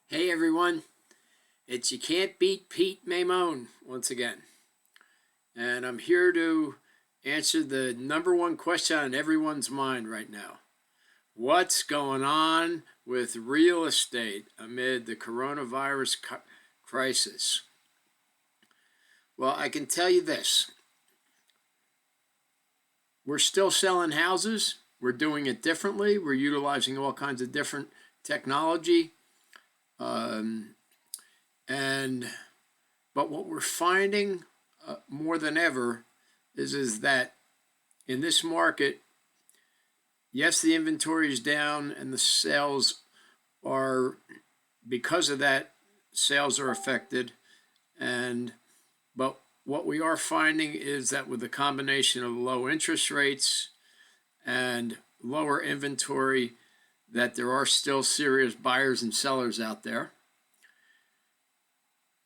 Hey everyone, it's You Can't Beat Pete Maimone once again. And I'm here to answer the number one question on everyone's mind right now. What's going on with real estate amid the coronavirus crisis? Well, I can tell you this. We're still selling houses. We're doing it differently. We're utilizing all kinds of different technology. But what we're finding more than ever is that in this market, yes, the inventory is down and the sales are, because of that, sales are affected. But what we are finding is that with the combination of low interest rates and lower inventory, that there are still serious buyers and sellers out there.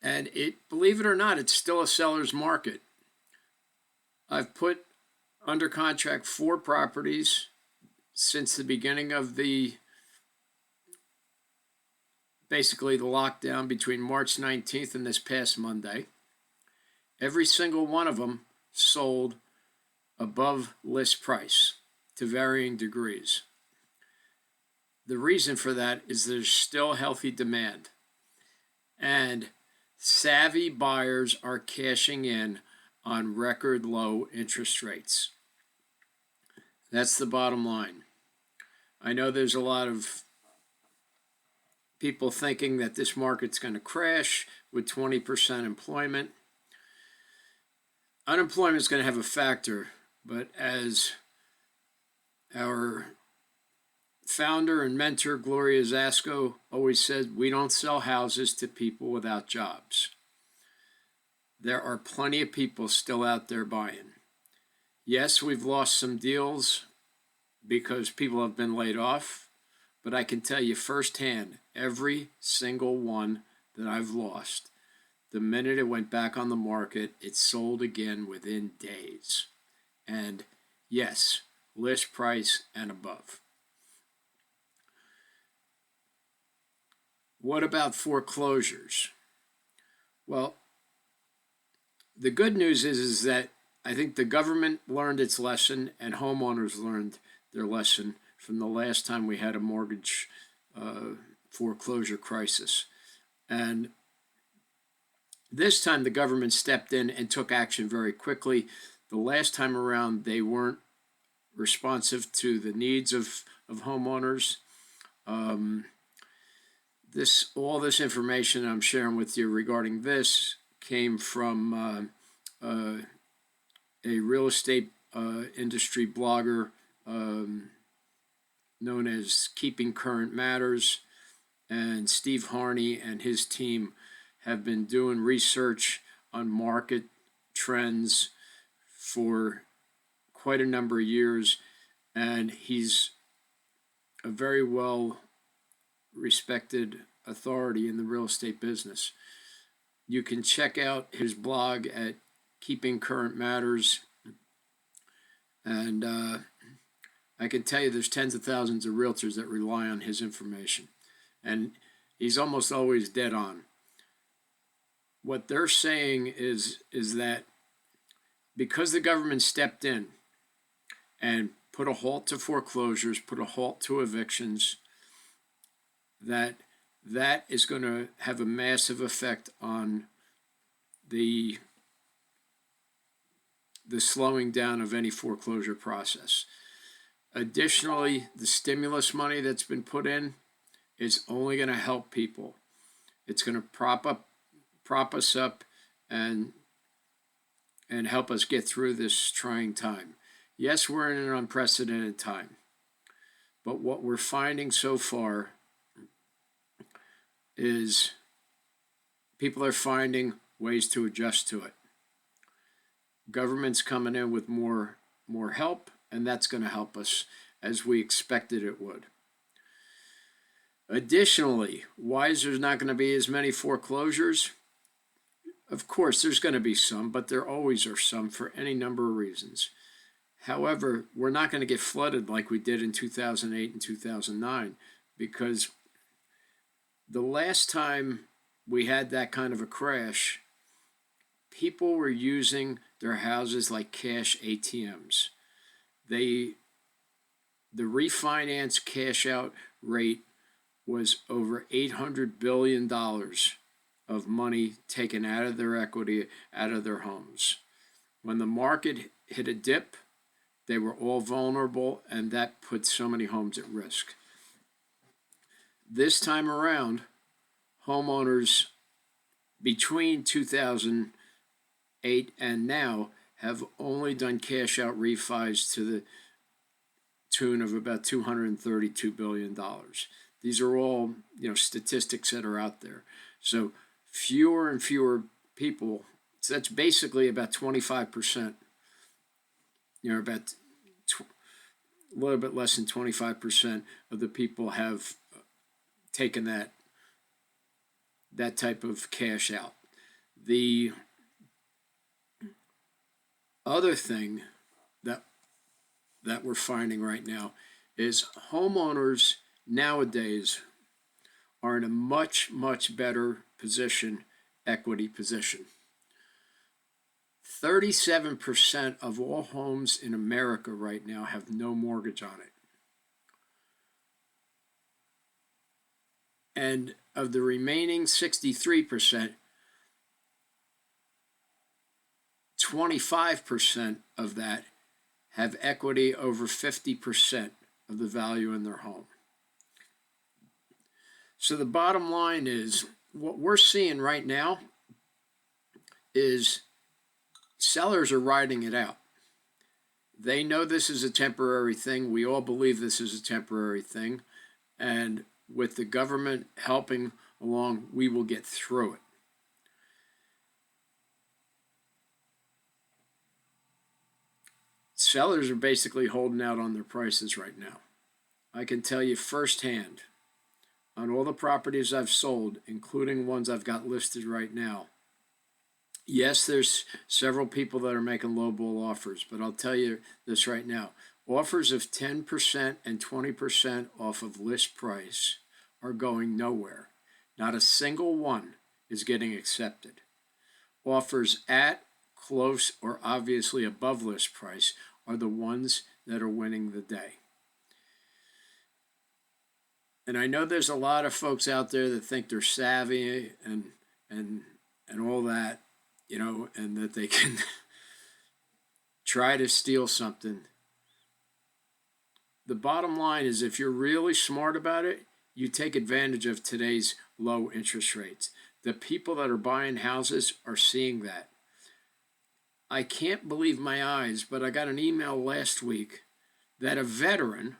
And believe it or not, it's still a seller's market. I've put under contract 4 properties since the beginning of basically the lockdown between March 19th and this past Monday. Every single one of them sold above list price to varying degrees. The reason for that is there's still healthy demand. And savvy buyers are cashing in on record low interest rates. That's the bottom line. I know there's a lot of people thinking that this market's going to crash with 20% employment. Unemployment is going to have a factor, but as our founder and mentor Gloria Zasco always said, we don't sell houses to people without jobs. There are plenty of people still out there buying. Yes, we've lost some deals because people have been laid off, but I can tell you firsthand, every single one that I've lost, the minute it went back on the market, it sold again within days. And yes, list price and above. What about foreclosures? Well, the good news is that I think the government learned its lesson and homeowners learned their lesson from the last time we had a mortgage foreclosure crisis. And this time the government stepped in and took action very quickly. The last time around, they weren't responsive to the needs of homeowners. All this information I'm sharing with you regarding this came from a real estate industry blogger known as Keeping Current Matters, and Steve Harney and his team have been doing research on market trends for quite a number of years, and he's a very well respected authority in the real estate business. You can check out his blog at Keeping Current Matters, and I can tell you there's tens of thousands of realtors that rely on his information, and he's almost always dead on. What they're saying is that because the government stepped in and put a halt to foreclosures, put a halt to evictions, that is going to have a massive effect on the slowing down of any foreclosure process. Additionally, the stimulus money that's been put in is only going to help people. It's going to prop us up and help us get through this trying time. Yes, we're in an unprecedented time, but what we're finding so far is people are finding ways to adjust to it. Government's coming in with more help, and that's going to help us as we expected it would. Additionally, why is there not going to be as many foreclosures? Of course, there's going to be some, but there always are some for any number of reasons. However, we're not going to get flooded like we did in 2008 and 2009 because The last time we had that kind of a crash, people were using their houses like cash ATMs. The refinance cash out rate was over $800 billion of money taken out of their equity, out of their homes. When the market hit a dip, they were all vulnerable, and that put so many homes at risk. This time around, homeowners between 2008 and now have only done cash out refis to the tune of about $232 billion. These are all, statistics that are out there. So fewer and fewer people, so that's basically about 25%, about a little bit less than 25% of the people have taken that type of cash out. The other thing that we're finding right now is homeowners nowadays are in a much, much better position, equity position. 37% of all homes in America right now have no mortgage on it. And of the remaining 63%, 25% of that have equity over 50% of the value in their home. So the bottom line is, what we're seeing right now is sellers are riding it out. They know this is a temporary thing. We all believe this is a temporary thing. And with the government helping along, we will get through it. Sellers are basically holding out on their prices right now. I can tell you firsthand, on all the properties I've sold, including ones I've got listed right now, yes, there's several people that are making lowball offers, but I'll tell you this right now. Offers of 10% and 20% off of list price are going nowhere. Not a single one is getting accepted. Offers at, close, or obviously above list price are the ones that are winning the day. And I know there's a lot of folks out there that think they're savvy and all that, and that they can try to steal something. The bottom line is, if you're really smart about it, you take advantage of today's low interest rates. The people that are buying houses are seeing that. I can't believe my eyes, but I got an email last week that a veteran,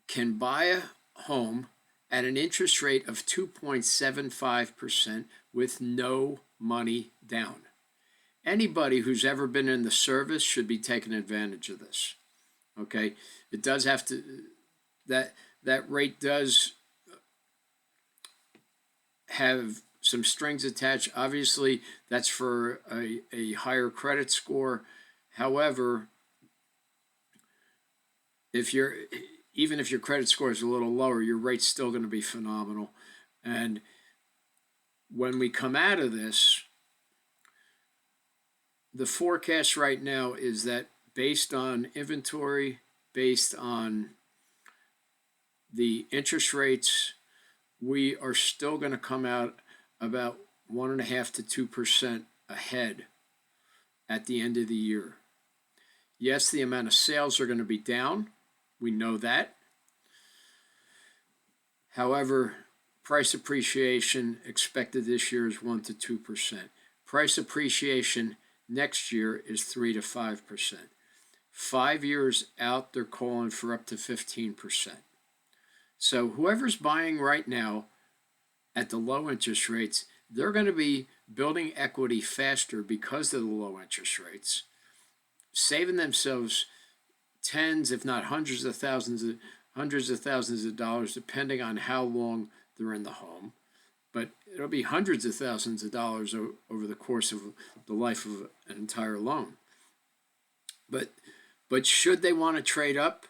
can buy a home at an interest rate of 2.75% with no money down. Anybody who's ever been in the service should be taking advantage of this. It does have to, that rate does have some strings attached. Obviously, that's for a higher credit score. However, even if your credit score is a little lower, your rate's still going to be phenomenal. And when we come out of this, the forecast right now is that based on inventory, based on the interest rates, we are still going to come out about 1.5% to 2% ahead at the end of the year. Yes, the amount of sales are going to be down. We know that. However, price appreciation expected this year is 1% to 2%. Price appreciation next year is 3% to 5%. 5 years out, they're calling for up to 15%. So whoever's buying right now at the low interest rates, they're going to be building equity faster because of the low interest rates, saving themselves tens, if not hundreds of thousands of dollars, depending on how long they're in the home. But it'll be hundreds of thousands of dollars over the course of the life of an entire loan. But should they want to trade up,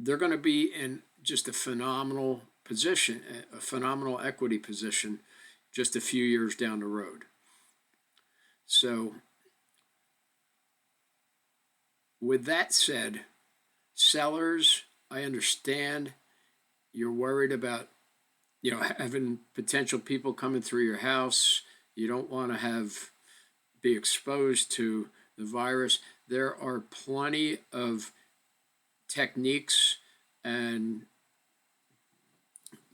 they're going to be in just a phenomenal position, a phenomenal equity position just a few years down the road. So, with that said, sellers, I understand you're worried about, having potential people coming through your house. You don't want to be exposed to the virus. There are plenty of techniques and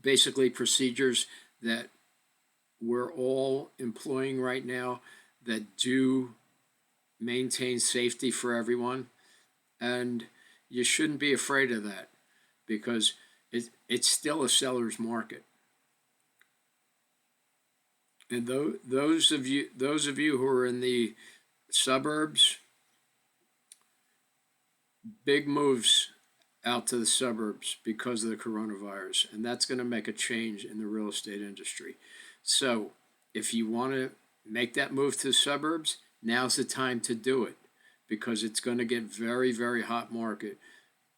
basically procedures that we're all employing right now that do maintain safety for everyone. And you shouldn't be afraid of that because it's still a seller's market. And those of you who are in the suburbs, big moves out to the suburbs because of the coronavirus, and that's going to make a change in the real estate industry. So if you want to make that move to the suburbs, now's the time to do it because it's going to get very, very hot market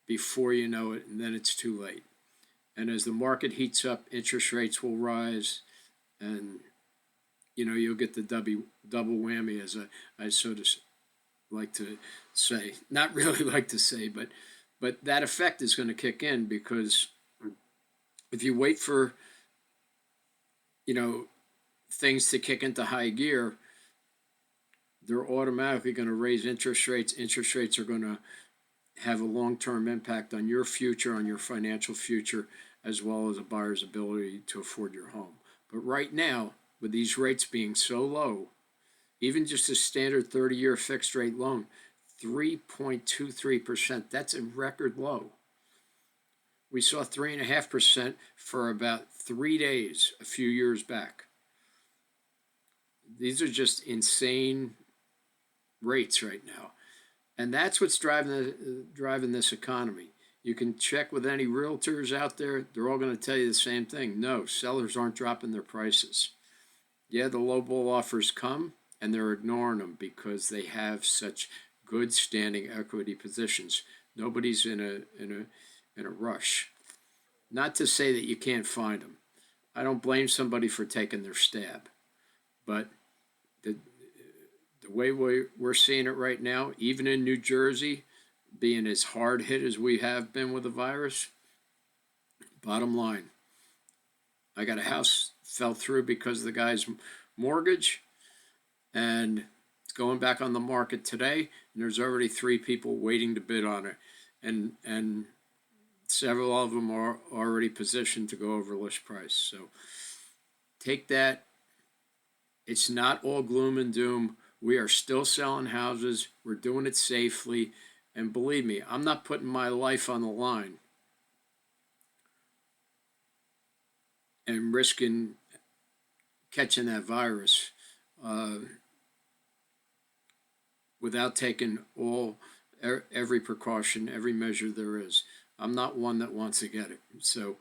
before you know it, and then it's too late. And as the market heats up, interest rates will rise, and you'll get the double whammy, as I sort of like to say. Not really like to say, but that effect is going to kick in because if you wait for things to kick into high gear, they're automatically going to raise interest rates. Interest rates are going to have a long-term impact on your future, on your financial future, as well as a buyer's ability to afford your home. But right now, with these rates being so low, even just a standard 30-year fixed rate loan, 3.23%, that's a record low. We saw 3.5% for about 3 days a few years back. These are just insane rates right now. And that's what's driving this economy. You can check with any realtors out there. They're all going to tell you the same thing. No, sellers aren't dropping their prices. Yeah, the lowball offers come, and they're ignoring them because they have such good standing equity positions. Nobody's in a rush. Not to say that you can't find them. I don't blame somebody for taking their stab. But the way we're seeing it right now, even in New Jersey, being as hard hit as we have been with the virus, bottom line, I got a house fell through because of the guy's mortgage, and it's going back on the market today, and there's already 3 people waiting to bid on it, and several of them are already positioned to go over list price. So take that. It's not all gloom and doom. We are still selling houses. We're doing it safely. And believe me, I'm not putting my life on the line and risking catching that virus without taking every precaution, every measure there is. I'm not one that wants to get it. So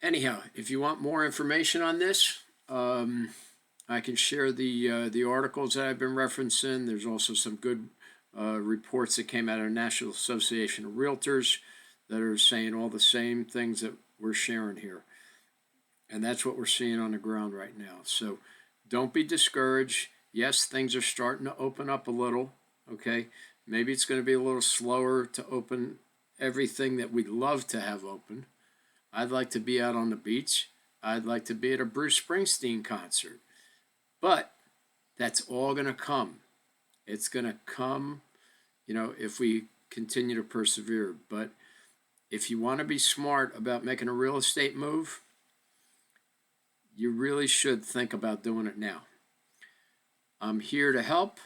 anyhow, if you want more information on this, I can share the articles that I've been referencing. There's also some good reports that came out of the National Association of Realtors that are saying all the same things that we're sharing here. And that's what we're seeing on the ground right now. So don't be discouraged. Yes, things are starting to open up a little, okay? Maybe it's going to be a little slower to open everything that we'd love to have open. I'd like to be out on the beach. I'd like to be at a Bruce Springsteen concert. But that's all going to come. It's going to come, if we continue to persevere. But if you want to be smart about making a real estate move, you really should think about doing it now. I'm here to help.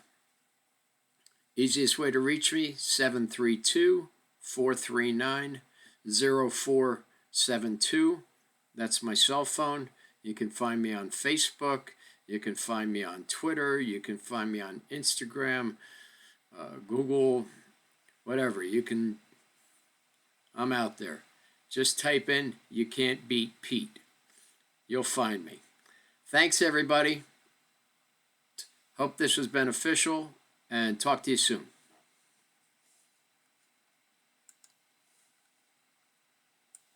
Easiest way to reach me, 732-439-0472. That's my cell phone. You can find me on Facebook. You can find me on Twitter. You can find me on Instagram, Google, whatever. I'm out there. Just type in, "You can't beat Pete." You'll find me. Thanks, everybody. Hope this was beneficial, and talk to you soon.